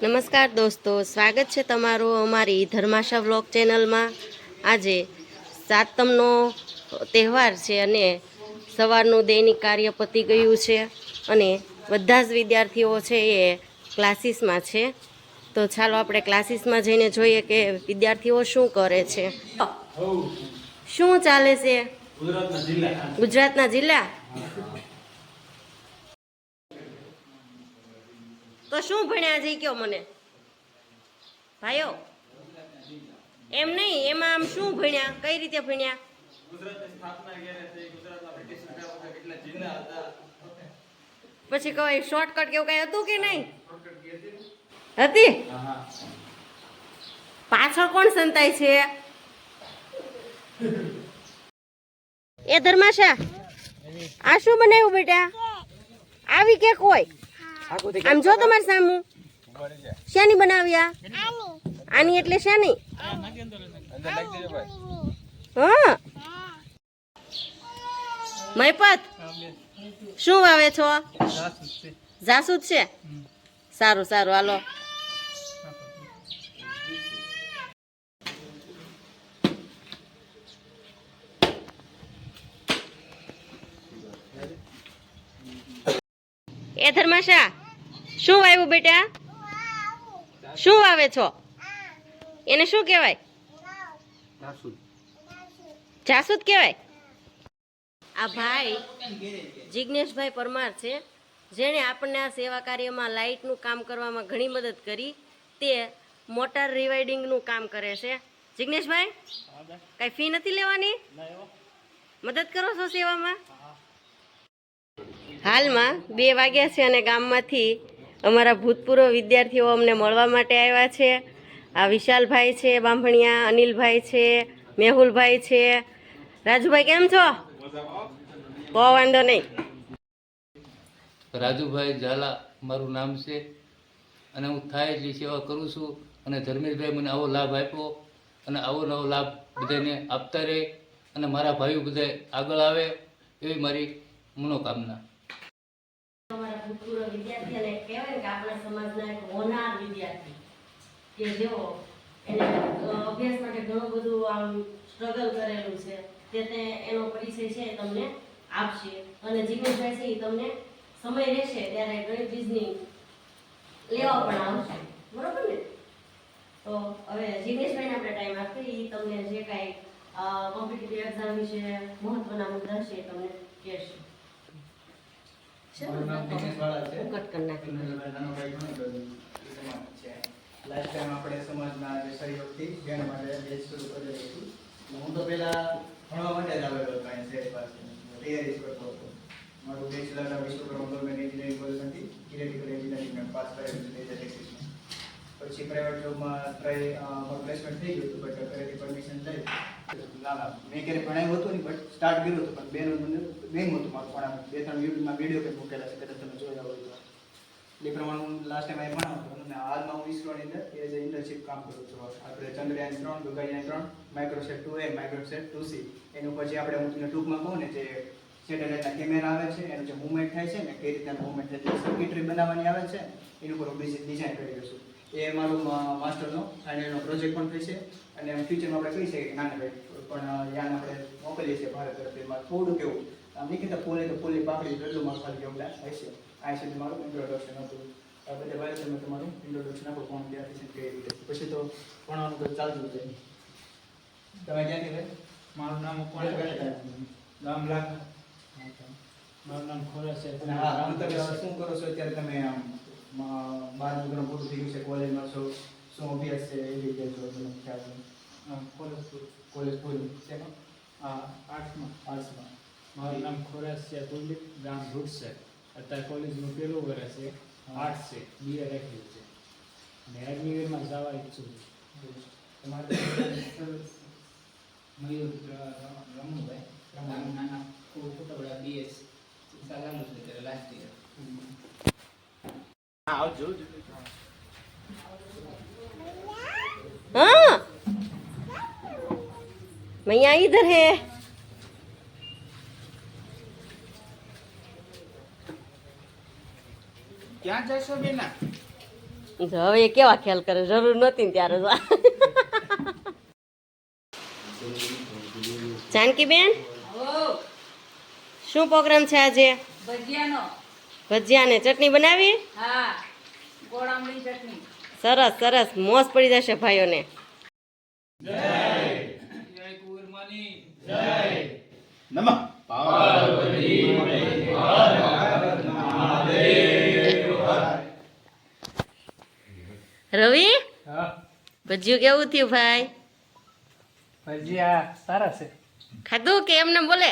નમસ્કાર દોસ્તો, સ્વાગત છે તમારું અમારી ધર્માશા વ્લોગ ચેનલમાં। આજે સાતમનો તહેવાર છે અને સવારનું દૈનિક કાર્ય પતી ગયું છે અને બધા જ વિદ્યાર્થીઓ છે એ ક્લાસીસમાં છે। તો ચાલો આપણે ક્લાસીસમાં જઈને જોઈએ કે વિદ્યાર્થીઓ શું કરે છે। શું ચાલે છે ગુજરાતના જિલ્લા? તો શું ભણ્યા જઈ કયો મને ભાઈઓ? એમ નહીં, એમાં આમ શું ભણ્યા, કઈ રીતે ભણ્યા? પછી કઈ શોર્ટકટ કેવું કઈ હતું કે નહીં હતી? પાછળ કોણ સંતાય છે? એ ધર્માશા, આ શું બનાવ્યું બેટા? આવી કે કોઈ આમ જો તમારે સામુ શાની બનાવ્યા? આની એટલે શાની? હા મયપત, શું વાવે છો? જાસૂદ છે? સારું સારું, હાલો। એ ધર્માશા, શું વાવ્યું બેટા? શું વાવે છો? એને શું કહેવાય? જાસૂદ કહેવાય? આ ભાઈ જિગ્નેશભાઈ પરમાર છે, જેણે આપણને આ સેવા કાર્યમાં લાઇટનું કામ કરવામાં ઘણી મદદ કરી। તે મોટર રિવાઇડિંગનું કામ કરે છે। જિગ્નેશભાઈ, કઈ ફી નથી લેવાની? મદદ કરો છો સેવામાં? હાલમાં 2 વાગ્યા છે અને ગામમાંથી અમારા ભૂતપૂર્વ વિદ્યાર્થીઓ અમને મળવા માટે આવ્યા છે। આ વિશાલભાઈ છે બાંભણિયા, અનિલભાઈ છે, મેહુલભાઈ છે। રાજુભાઈ કેમ છો? બહુ વાંધો નહીં। રાજુભાઈ ઝાલા મારું નામ છે અને હું થાય એટલી સેવા કરું છું અને ધર્મેશભાઈ મને આવો લાભ આપ્યો અને આવો નવો લાભ બધાને આપતા રહે અને મારા ભાઈઓ બધા આગળ આવે એવી મારી મનોકામના। અમારા ભૂતપૂર્વ વિદ્યાર્થી અને કહેવાય કે આપણા સમાજના એક હોનાર વિદ્યાર્થી કે જેઓ એને અભ્યાસ માટે ઘણું બધું આમ સ્ટ્રગલ કરેલું છે, તે એનો પરિચય છે એ તમને આપશે અને જિગ્નેશભાઈ છે એ તમને સમય રહેશે ત્યારે ગણિત રીઝનિંગ લેવા પણ આવશે, બરોબર ને? તો હવે જિગ્નેશભાઈને આપણે ટાઈમ આપીએ, એ તમને જે કાંઈ કોમ્પિટિટિવ એક્ઝામ વિશે મહત્વના મુદ્દા છે એ તમને કહેશે। લાસ્ટ ટાઈમ આપણે સમાજના જે સહયોગથી જેના માટે બેચ શરૂ કરેલી હતી। હું તો પહેલા ભણવા માટે જ આવેલો હતો, અહીં શહેર પાસે તૈયારી કરતો હતો। મારું બેચલર વિશ્વકર્મા ગવર્મેન્ટ એન્જિનિયરિંગ કોલેજમાંથી ઇલેક્ટ્રિકલ એન્જિનિયરિંગ પાસ કરેલું છે 2021માં। પછી પ્રાઇવેટ જોબમાં મારું પ્લેસમેન્ટ થઈ ગયું હતું, બટ ઘરેથી પરમિશન લઈ ના મેં ક્યારે ભણાવ્યું હતું નહીં, બટ સ્ટાર્ટ કર્યું હતું, પણ બેનું હતું મારું ભણાવવાનું। 2-3 યુટ્યુબમાં વિડીયો કંઈ મૂકેલા છે, કદાચ તમે જોયા હોય તો। એ પ્રમાણે હું લાસ્ટ ટાઈમ અહીં ભણાવતો અને હાલમાં હું ઇસરોની અંદર એઝ એ ઇન્ટર્નશીપ કામ કરું છું। આપણે ચંદ્રયાન 3, ગગનયાન 3, માઇક્રોસેટ 2A, માઇક્રોસેટ 2C, એનું પછી આપણે હું તમને ટૂંકમાં કહું ને, જે સેટેલાઇટના કેમેરા આવે છે એનું જે મૂવમેન્ટ થાય છે ને, કઈ રીતે મૂવમેન્ટ થાય છે, સર્કિટરી બનાવવાની આવે છે, એનું પર હું ડિઝાઇન કરી રહ્યો છું। એ મારું માસ્ટરનો ફાઇનલનો પ્રોજેક્ટ પણ થશે અને ફ્યુચરમાં આપણે કહી શકીએ કે નાના ભાઈ પણ યાન આપણે મોકલીએ છીએ ભારત તરફથી। એમાં થોડું કેવું આમ નહીં કહેતા પોલી પાકડી એટલું મારું ખાલી યોગદાન હશે। આ સુધી મારું ઇન્ટ્રોડક્શન હતું। આ બધા ભાઈ તમે તમારું ઇન્ટ્રોડક્શન આપો, કોણ ક્યાંથી છે કઈ રીતે, પછી તો ભણવાનું તો ચાલતું જ જાય। તમે ક્યાંથી ભાઈ? મારું નામ ગામ લાગ, મારું નામ ખોરસ છે। હા, તમે શું કરો છો અત્યારે? તમે આમ 12મું ધોરણ પૂરું થઈ ગયું છે, કોલેજમાં છો, શું અભ્યાસ છે એ રીતે જો તમને ખ્યાલ હોય? કોલેજ પૂરી શેમાં? આર્ટ્સમાં। મારું નામ ખોરસ છે તુલિપ, ગામ ભૂટ છે। અત્યારે કોલેજનું પહેલું વર્ષ છે, આર્ટ્સ છે, BA રાખ્યું છે અને અગ્નિવીરમાં જવા ઈચ્છું છું। તમારે મયુર રમુભાઈ નાના ફોટોગ્રાફ BS ચાલુ છે ત્યારે લાસ્ટ યર। हाँ मैया इधर है। ક્યાં જશો બેના? જો હવે એ કેવા ખ્યાલ કરે, જરૂર નહોતી ને ત્યારે તો. જાનકીબેન, શું પ્રોગ્રામ છે આજે? ભજીયાનો. ભજીયા ને ચટણી બનાવી? હા, ગોળ આંબલી ચટણી. સરસ સરસ, મોજ પડી જશે ભાઈઓને. નમઃ રવિ, હા ભજીયું કેવું થયું ભાઈ? ભજીયા સારા છે. ખાધું કે એમને બોલે?